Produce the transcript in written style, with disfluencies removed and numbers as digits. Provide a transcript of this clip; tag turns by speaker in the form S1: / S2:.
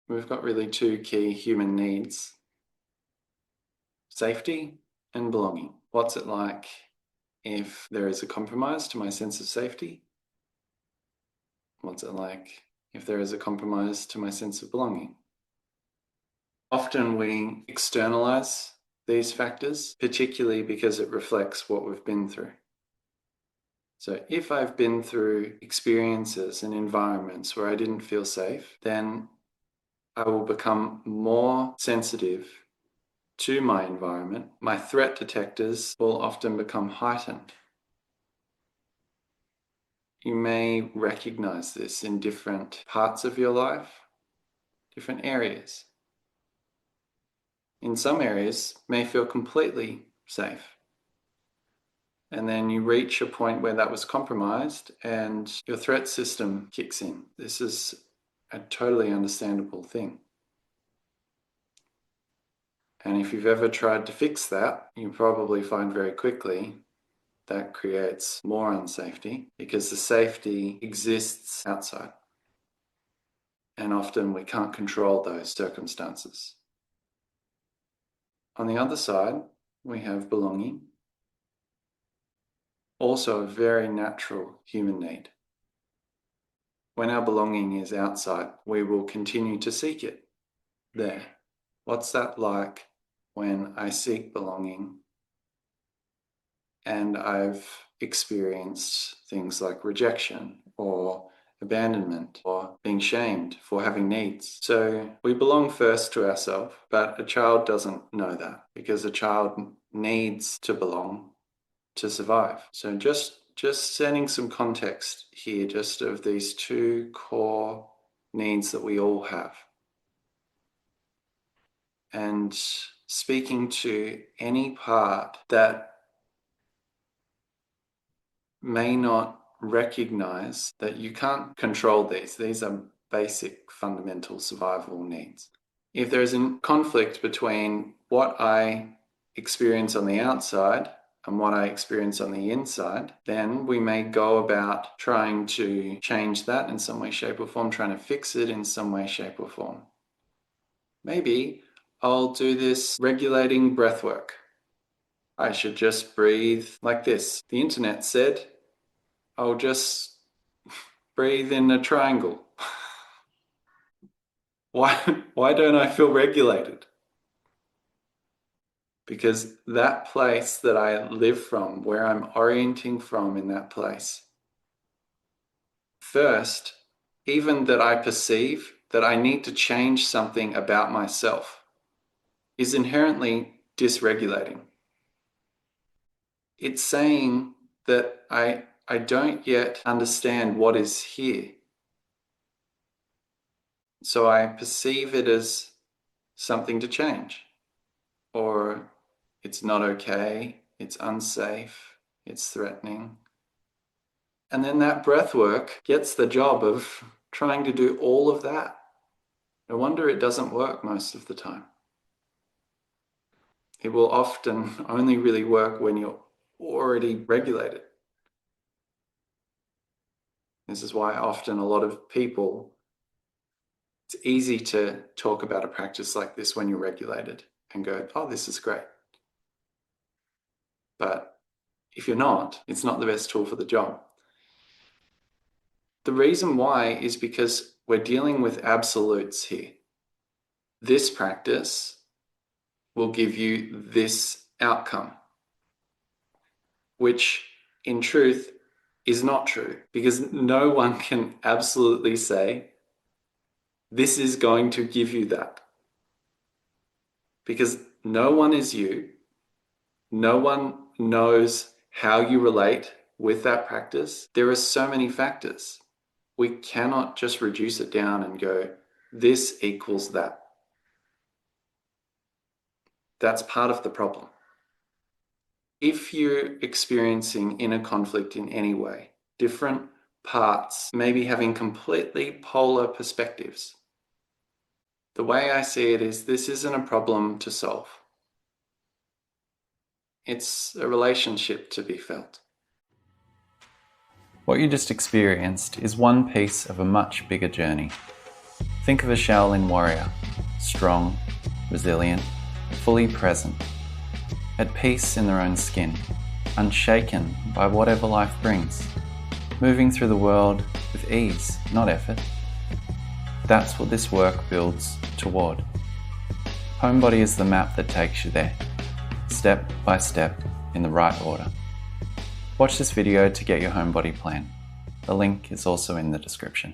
S1: we've got really two key human needs: safety and belonging. What's it like if there is a compromise to my sense of safety? What's it like if there is a compromise to my sense of belonging? Often we externalize these factors, particularly because it reflects what we've been through. So if I've been through experiences and environments where I didn't feel safe, then I will become more sensitive to my environment. My threat detectors will often become heightened. You may recognize this in different parts of your life, different areas. In some areas, may feel completely safe. And then you reach a point where that was compromised and your threat system kicks in. This is a totally understandable thing. And if you've ever tried to fix that, you probably find very quickly that creates more unsafety because the safety exists outside. And often we can't control those circumstances. On the other side, we have belonging, also a very natural human need. When our belonging is outside, we will continue to seek it there. What's that like when I seek belonging and I've experienced things like rejection or abandonment or being shamed for having needs? So we belong first to ourselves, but a child doesn't know that because a child needs to belong to survive. So just setting some context here, just of these two core needs that we all have. And speaking to any part that may not recognize that you can't control these. These are basic fundamental survival needs. If there is a conflict between what I experience on the outside and what I experience on the inside, then we may go about trying to change that in some way, shape, or form, trying to fix it in some way, shape, or form. Maybe I'll do this regulating breathwork. I should just breathe like this. The internet said I'll just breathe in a triangle. Why don't I feel regulated? Because that place that I live from, where I'm orienting from in that place, first, even that I perceive that I need to change something about myself, is inherently dysregulating. It's saying that I don't yet understand what is here. So I perceive it as something to change, or it's not okay, it's unsafe, it's threatening. And then that breath work gets the job of trying to do all of that. No wonder it doesn't work most of the time. It will often only really work when you're already regulated. This is why often a lot of people, it's easy to talk about a practice like this when you're regulated and go, oh, this is great. But if you're not, it's not the best tool for the job. The reason why is because we're dealing with absolutes here. This practice will give you this outcome, which in truth is not true, because no one can absolutely say, this is going to give you that. Because no one is you. No one knows how you relate with that practice. There are so many factors. We cannot just reduce it down and go, this equals that. That's part of the problem. If you're experiencing inner conflict in any way, different parts maybe having completely polar perspectives, the way I see it is this isn't a problem to solve. It's a relationship to be felt. What you just experienced is one piece of a much bigger journey. Think of a Shaolin warrior, strong, resilient, fully present, at peace in their own skin, unshaken by whatever life brings, moving through the world with ease, not effort. That's what this work builds toward. Homebody is the map that takes you there, step by step in the right order. Watch this video to get your homebody plan. The link is also in the description.